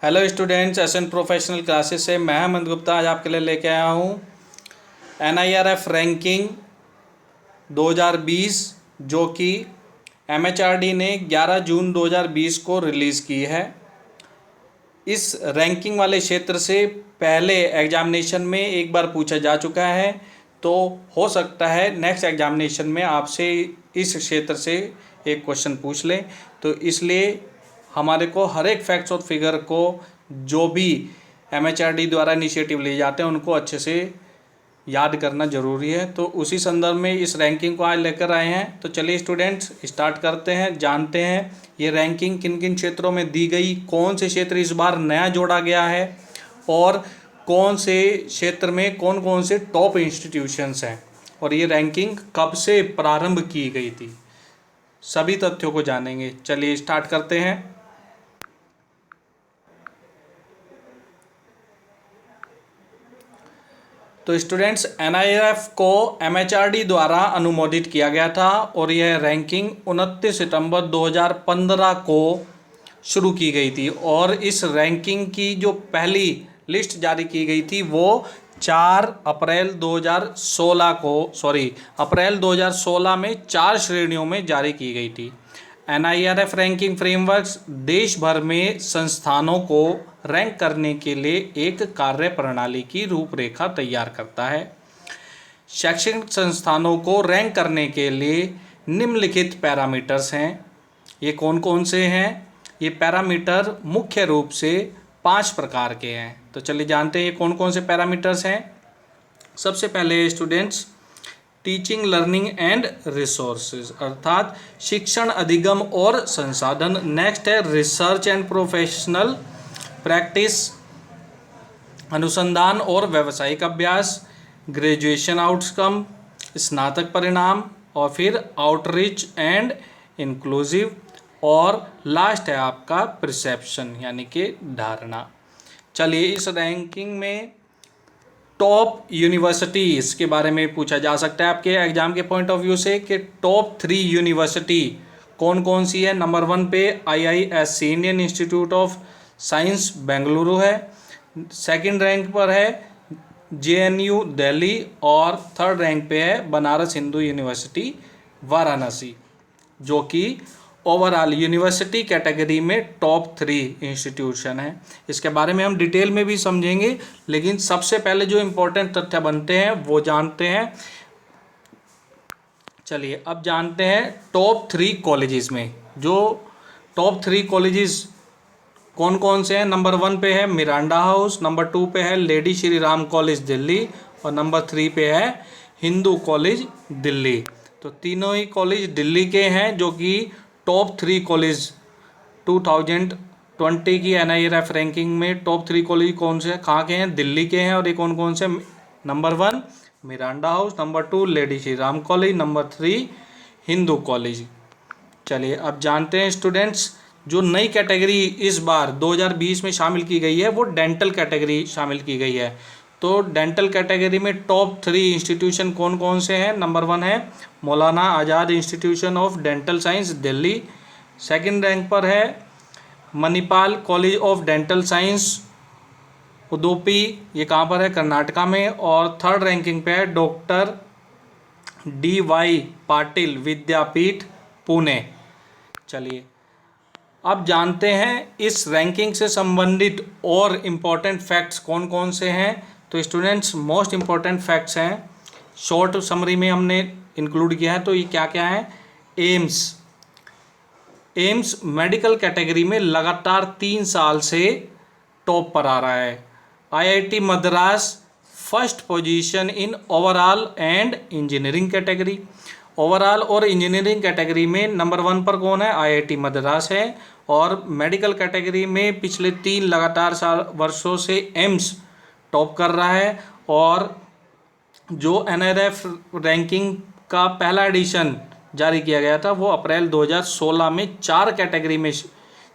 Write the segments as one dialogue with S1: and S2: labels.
S1: Hello students, SN professional classes से मैं हेमंत गुप्ता आज आपके लिए लेके आया हूँ NIRF रैंकिंग 2020 जो कि MHRD ने 11 जून 2020 को रिलीज़ की है। इस रैंकिंग वाले क्षेत्र से पहले एग्जामिनेशन में एक बार पूछा जा चुका है, तो हो सकता है नेक्स्ट एग्जामिनेशन में आपसे इस क्षेत्र से एक क्वेश्चन पूछ लें। तो इसलिए हमारे को हर एक फैक्ट्स और फिगर को जो भी MHRD द्वारा इनिशिएटिव लिए जाते हैं उनको अच्छे से याद करना ज़रूरी है। तो उसी संदर्भ में इस रैंकिंग को आज लेकर आए हैं। तो चलिए स्टूडेंट्स स्टार्ट करते हैं, जानते हैं ये रैंकिंग किन किन क्षेत्रों में दी गई, कौन से क्षेत्र इस बार नया जोड़ा गया है और कौन से क्षेत्र में कौन कौन से टॉप इंस्टीट्यूशंस हैं और ये रैंकिंग कब से प्रारंभ की गई थी। सभी तथ्यों को जानेंगे। चलिए स्टार्ट करते हैं। तो स्टूडेंट्स, NIRF को MHRD द्वारा अनुमोदित किया गया था और यह रैंकिंग 29 सितंबर 2015 को शुरू की गई थी और इस रैंकिंग की जो पहली लिस्ट जारी की गई थी वो 4 अप्रैल 2016 में 4 श्रेणियों में जारी की गई थी। NIRF रैंकिंग फ्रेमवर्क्स देश भर में संस्थानों को रैंक करने के लिए एक कार्य प्रणाली की रूपरेखा तैयार करता है। शैक्षणिक संस्थानों को रैंक करने के लिए निम्नलिखित पैरामीटर्स हैं। ये कौन कौन से हैं? ये पैरामीटर मुख्य रूप से 5 प्रकार के हैं। तो चलिए जानते हैं ये कौन कौन से पैरामीटर्स हैं। सबसे पहले students, teaching learning and resources अर्थात शिक्षण अधिगम और संसाधन। नेक्स्ट है रिसर्च एंड प्रोफेशनल प्रैक्टिस, अनुसंधान और व्यावसायिक अभ्यास, ग्रेजुएशन आउटकम, स्नातक परिणाम और फिर आउटरीच एंड इंक्लूसिव और लास्ट है आपका परसेप्शन यानी कि धारणा। चलिए इस रैंकिंग में टॉप यूनिवर्सिटीज़ के बारे में पूछा जा सकता है आपके एग्जाम के पॉइंट ऑफ व्यू से कि टॉप 3 यूनिवर्सिटी कौन कौन सी है। नंबर 1 पे IISc Indian Institute of science Bengaluru है, सेकंड रैंक पर है JNU दिल्ली और थर्ड रैंक पे है बनारस हिंदू यूनिवर्सिटी वाराणसी, जो कि ओवरऑल यूनिवर्सिटी कैटेगरी में टॉप 3 इंस्टीट्यूशन है। इसके बारे में हम डिटेल में भी समझेंगे, लेकिन सबसे पहले जो इम्पोर्टेंट तथ्य बनते हैं वो जानते हैं। चलिए अब जानते हैं टॉप 3 कॉलेजेस में। जो टॉप 3 कॉलेजेस कौन कौन से हैं। नंबर 1 पे है मिरांडा हाउस, नंबर 2 पे है लेडी श्री राम कॉलेज दिल्ली और नंबर 3 पे है हिंदू कॉलेज दिल्ली। तो तीनों ही कॉलेज दिल्ली के हैं, जो कि टॉप 3 कॉलेज 2020 की NIRF रैंकिंग में टॉप 3 कॉलेज कौन से कहाँ के हैं? दिल्ली के हैं। और ये कौन कौन से? Number 1 Miranda house, number 2 lady Shri Ram college, number 3 Hindu college. चलिए अब जानते हैं स्टूडेंट्स, जो नई कैटेगरी इस बार 2020 में शामिल की गई है वो डेंटल कैटेगरी शामिल की गई है। तो डेंटल कैटेगरी में टॉप 3 इंस्टीट्यूशन कौन कौन से हैं। नंबर 1 है Maulana Azad institution of dental science Delhi, second rank पर है Manipal college of dental science Udupi, ये कहाँ पर है? कर्नाटका में। और थर्ड रैंकिंग पे है डॉक्टर DY पाटिल विद्यापीठ पुणे। चलिए अब जानते हैं इस रैंकिंग से संबंधित और इम्पॉर्टेंट फैक्ट्स कौन कौन से हैं। तो स्टूडेंट्स, मोस्ट इम्पॉर्टेंट फैक्ट्स हैं, शॉर्ट समरी में हमने इंक्लूड किया है। तो ये क्या क्या है? एम्स मेडिकल कैटेगरी में लगातार 3 साल से टॉप पर आ रहा है। IIT Madras first position in overall and engineering category. Overall और इंजीनियरिंग कैटेगरी में नंबर 1 पर कौन है? IIT मद्रास है। और मेडिकल कैटेगरी में पिछले 3 लगातार वर्षों से एम्स टॉप कर रहा है। और जो NIRF रैंकिंग का पहला एडिशन जारी किया गया था वो अप्रैल 2016 में 4 कैटेगरी में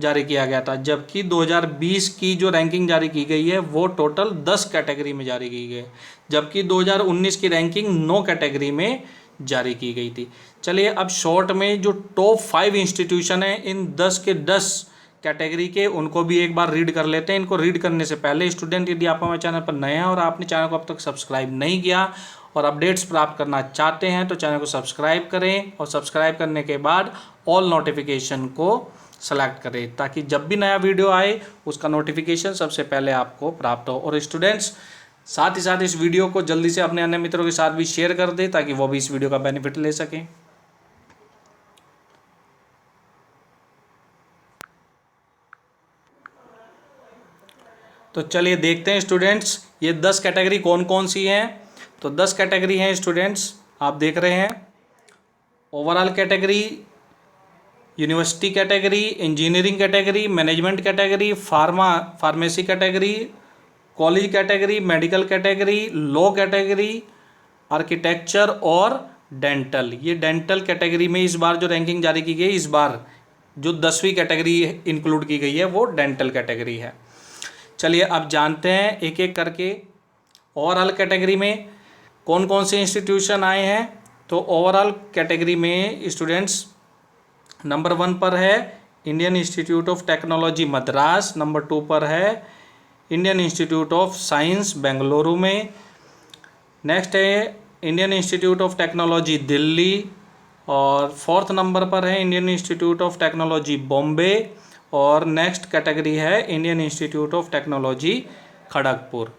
S1: जारी किया गया था, जबकि 2020 की जो रैंकिंग जारी की गई है वो टोटल 10 कैटेगरी में जारी की गई है, जबकि 2019 की रैंकिंग 9 कैटेगरी में जारी की गई थी। चलिए अब शॉर्ट में जो टॉप 5 इंस्टीट्यूशन हैं इन 10 के 10 कैटेगरी के, उनको भी एक बार रीड कर लेते हैं। इनको रीड करने से पहले स्टूडेंट, यदि आप हमारे चैनल पर नए हैं और आपने चैनल को अब तक सब्सक्राइब नहीं किया और अपडेट्स प्राप्त करना चाहते हैं तो चैनल को सब्सक्राइब करें, और सब्सक्राइब करने के बाद ऑल नोटिफिकेशन को सेलेक्ट करें ताकि जब भी नया वीडियो आए उसका नोटिफिकेशन सबसे पहले आपको प्राप्त हो। और स्टूडेंट्स, साथ ही साथ इस वीडियो को जल्दी से अपने अन्य मित्रों के साथ भी शेयर कर दें ताकि वो भी इस वीडियो का बेनिफिट ले सकें। तो चलिए देखते हैं स्टूडेंट्स, ये 10 कैटेगरी कौन कौन सी हैं। तो 10 कैटेगरी हैं स्टूडेंट्स, आप देख रहे हैं। Overall category, university category, engineering category, management category, pharmacy category, college category, medical category, law category, architecture और डेंटल। ये डेंटल कैटेगरी में इस बार जो रैंकिंग जारी की गई, इस बार जो 10वीं कैटेगरी इंक्लूड की गई है वो डेंटल कैटेगरी है। चलिए अब जानते हैं एक एक करके ओवरऑल कैटेगरी में कौन कौन से इंस्टीट्यूशन आए हैं। तो ओवरऑल कैटेगरी में स्टूडेंट्स, नंबर 1 पर है Indian Institute of Technology Madras, number 2 पर है Indian Institute of science Bengaluru में, नेक्स्ट है Indian Institute of Technology Delhi, और 4th नंबर पर है Indian Institute of Technology Bombay, और नेक्स्ट कैटेगरी है Indian Institute of Technology Kharagpur.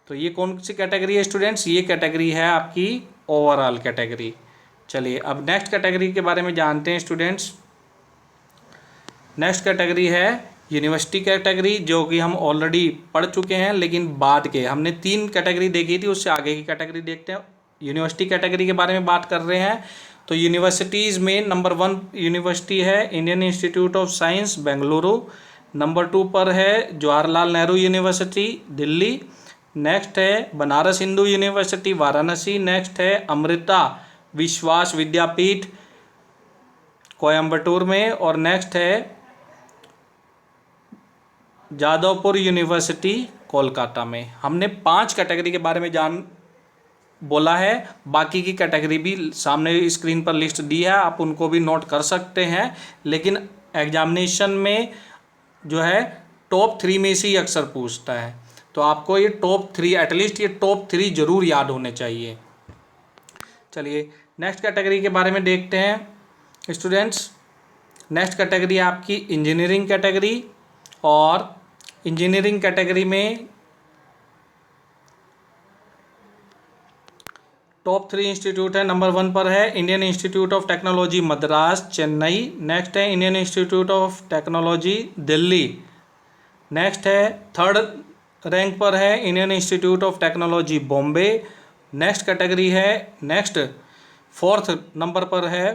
S1: तो ये कौन सी कैटेगरी है स्टूडेंट्स? ये कैटेगरी है आपकी ओवरऑल कैटेगरी। चलिए अब नेक्स्ट कैटेगरी के बारे में जानते हैं स्टूडेंट्स। नेक्स्ट कैटेगरी है यूनिवर्सिटी कैटेगरी, जो कि हम ऑलरेडी पढ़ चुके हैं, लेकिन बाद के हमने 3 कैटेगरी देखी थी, उससे आगे की कैटेगरी देखते हैं। यूनिवर्सिटी कैटेगरी के बारे में बात कर रहे हैं। तो यूनिवर्सिटीज़ में नंबर 1 यूनिवर्सिटी है Indian Institute of science Bengaluru, number 2 पर है जवाहरलाल नेहरू यूनिवर्सिटी दिल्ली, नेक्स्ट है बनारस हिंदू यूनिवर्सिटी वाराणसी, नेक्स्ट है अमृता विश्वास विद्यापीठ कोयम्बटूर में, और नेक्स्ट है जादवपुर यूनिवर्सिटी कोलकाता में। हमने 5 कैटेगरी के बारे में बोला है, बाकी की कैटेगरी भी सामने स्क्रीन पर लिस्ट दी है, आप उनको भी नोट कर सकते हैं। लेकिन एग्जामिनेशन में जो है टॉप 3 में से ही अक्सर पूछता है, तो आपको ये टॉप 3, एटलीस्ट ये टॉप 3 जरूर याद होने चाहिए। चलिए नेक्स्ट कैटेगरी के बारे में देखते हैं स्टूडेंट्स। नेक्स्ट कैटेगरी है आपकी इंजीनियरिंग कैटेगरी, और इंजीनियरिंग कैटेगरी में टॉप 3 इंस्टीट्यूट है। नंबर 1 पर है Indian Institute of Technology Madras Chennai, next है Indian Institute of Technology Delhi, next है 3rd रैंक पर है Indian Institute of Technology Bombay, next category है 4th नंबर पर है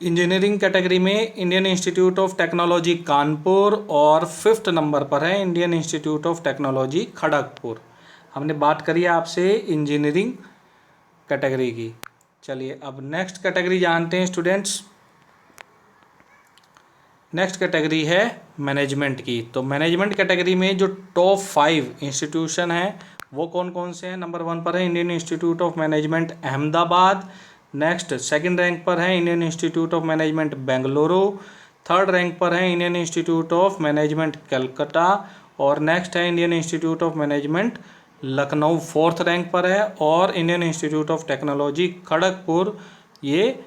S1: इंजीनियरिंग कैटेगरी में Indian Institute of Technology Kanpur, और 5th नंबर पर है Indian Institute of Technology Kharagpur. हमने बात करी है आपसे इंजीनियरिंग कैटेगरी की। चलिए अब नेक्स्ट कैटेगरी जानते हैं स्टूडेंट्स। नेक्स्ट कैटेगरी है मैनेजमेंट की। तो मैनेजमेंट कैटेगरी में जो टॉप 5 इंस्टीट्यूशन हैं वो कौन कौन से हैं? नंबर 1 पर है Indian Institute of management Ahmedabad, next 2nd rank पर है Indian Institute of management Bengaluru, 3rd rank पर है Indian Institute of management Calcutta, और नेक्स्ट है Indian Institute of management Lucknow 4th rank पर है, और Indian Institute of Technology Kharagpur ये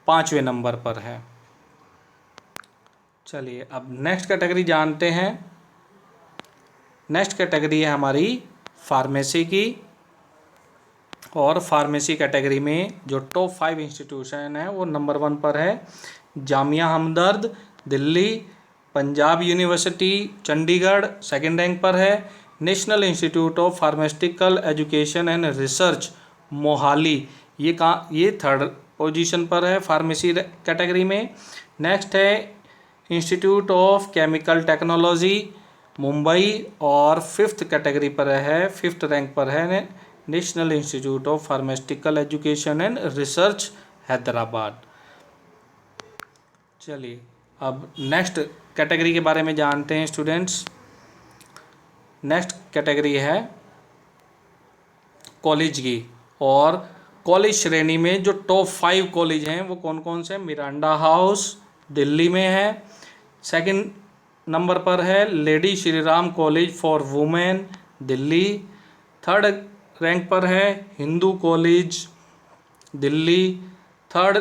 S1: 5वें नंबर पर है। चलिए अब नेक्स्ट कैटेगरी जानते हैं। नेक्स्ट कैटेगरी है हमारी फार्मेसी की, और फार्मेसी कैटेगरी में जो टॉप 5 इंस्टीट्यूशन है वो नंबर 1 पर है Jamia Hamdard Delhi, Punjab university Chandigarh 2nd rank पर है, National Institute of Pharmaceutical Education and Research Mohali ये 3rd पोजीशन पर है फार्मेसी कैटेगरी में। नेक्स्ट है Institute of Chemical Technology Mumbai, और 5th कैटेगरी पर है 5th रैंक पर है National Institute of Pharmaceutical Education and Research Hyderabad. चलिए अब नेक्स्ट कैटेगरी के बारे में जानते हैं स्टूडेंट्स। नेक्स्ट कैटेगरी है कॉलेज की, और कॉलेज श्रेणी में जो टॉप 5 कॉलेज हैं वो कौन कौन से? मिरांडा हाउस दिल्ली में है, सेकंड नंबर पर है lady Shri Ram college for women Delhi. Third rank पर है Hindu college Delhi. Third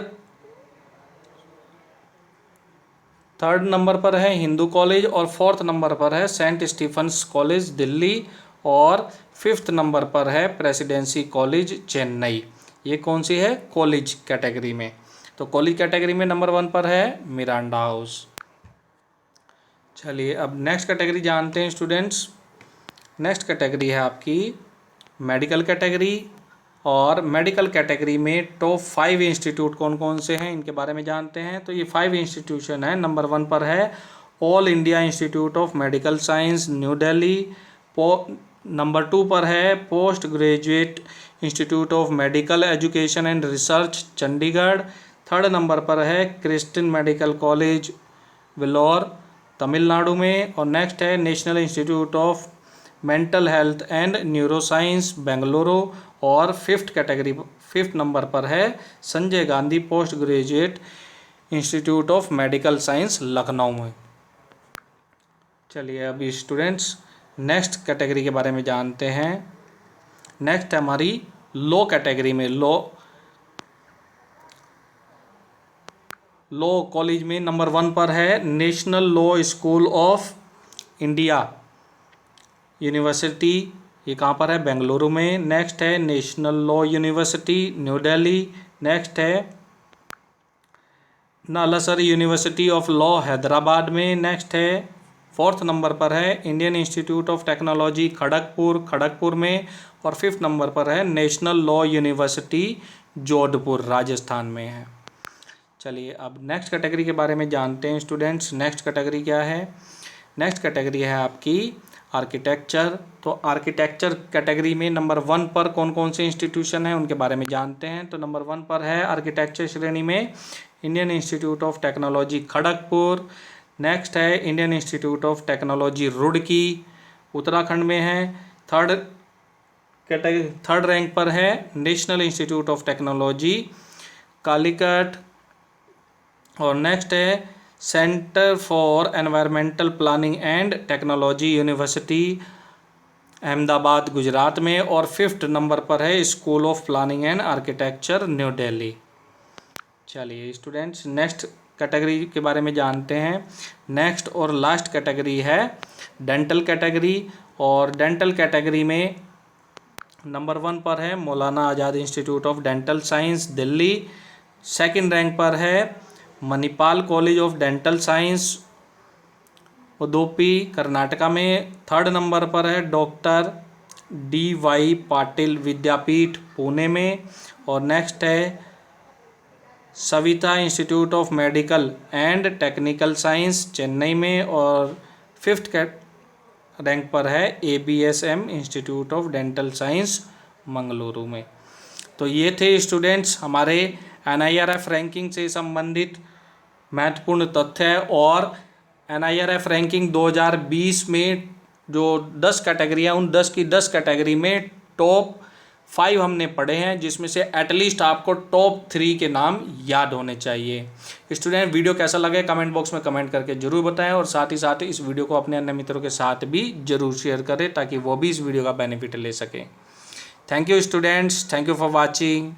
S1: number पर है हिंदू कॉलेज और फोर्थ नंबर पर है सेंट स्टीफन्स कॉलेज दिल्ली और फिफ्थ नंबर पर है प्रेसिडेंसी कॉलेज चेन्नई। ये कौन सी है? कॉलेज कैटेगरी में। तो कॉलेज कैटेगरी में नंबर 1 पर है मिरांडा हाउस। चलिए अब नेक्स्ट कैटेगरी जानते हैं स्टूडेंट्स। नेक्स्ट कैटेगरी है आपकी मेडिकल कैटेगरी और मेडिकल कैटेगरी में टॉप 5 इंस्टीट्यूट कौन कौन से हैं इनके बारे में जानते हैं। तो ये 5 इंस्टीट्यूशन है। नंबर 1 पर है all India institute of medical science new Delhi. Number 2 पर है post graduate institute of medical education and research Chandigarh. Third number पर है Christian medical college Vellore Tamil Nadu में। और नेक्स्ट है National Institute of mental health and neuroscience Bengaluru. और फिफ्थ नंबर पर है Sanjay Gandhi post graduate institute of medical science Lucknow में। चलिए अभी स्टूडेंट्स नेक्स्ट कैटेगरी के बारे में जानते हैं। नेक्स्ट है हमारी लॉ कैटेगरी में। लॉ कॉलेज में नंबर 1 पर है national law school of India university. ये कहाँ पर है? बेंगलुरु में। नेक्स्ट है national law university new Delhi. Next है नालासर यूनिवर्सिटी ऑफ लॉ हैदराबाद में। नेक्स्ट है फोर्थ नंबर पर है Indian Institute of Technology Kharagpur में। और फिफ्थ नंबर पर है national law university Jodhpur Rajasthan में है। चलिए अब नेक्स्ट कैटेगरी के बारे में जानते हैं स्टूडेंट्स। नेक्स्ट कैटेगरी क्या है? नेक्स्ट कैटेगरी है आपकी आर्किटेक्चर। तो आर्किटेक्चर कैटेगरी में नंबर 1 पर कौन कौन से इंस्टीट्यूशन हैं उनके बारे में जानते हैं। तो नंबर 1 पर है आर्किटेक्चर श्रेणी में Indian Institute of Technology Kharagpur. Next है Indian Institute of Technology Roorkee Uttarakhand में है। थर्ड रैंक पर है National Institute of Technology Calicut. और नेक्स्ट है Centre for Environmental Planning and Technology University Ahmedabad Gujarat में। और फिफ्थ नंबर पर है School of Planning and Architecture New Delhi. चलिए स्टूडेंट्स नेक्स्ट कैटेगरी के बारे में जानते हैं। नेक्स्ट और लास्ट कैटेगरी है डेंटल कैटेगरी। और डेंटल कैटेगरी में नंबर 1 पर है Maulana Azad Institute of dental science Delhi. Second rank पर है Manipal college of dental science Udupi Karnataka में। थर्ड नंबर पर है डॉक्टर DY पाटिल विद्यापीठ पुणे में। और नेक्स्ट है Saveetha Institute of Medical and Technical Science Chennai में। और फिफ्थ रैंक पर है ABSM Institute of dental Science Mangaluru में। तो ये थे स्टूडेंट्स हमारे NIRF रैंकिंग से संबंधित महत्वपूर्ण तथ्य। और NIRF रैंकिंग 2020 में जो 10 कैटेगरी है उन 10 की 10 कैटेगरी में टॉप 5 हमने पढ़े हैं, जिसमें से एटलीस्ट आपको टॉप 3 के नाम याद होने चाहिए। स्टूडेंट वीडियो कैसा लगे कमेंट बॉक्स में कमेंट करके जरूर बताएं और साथ ही इस वीडियो को अपने अन्य मित्रों के साथ भी जरूर शेयर करें ताकि वो भी इस वीडियो का बेनिफिट ले सकें। Thank you students, thank you for watching.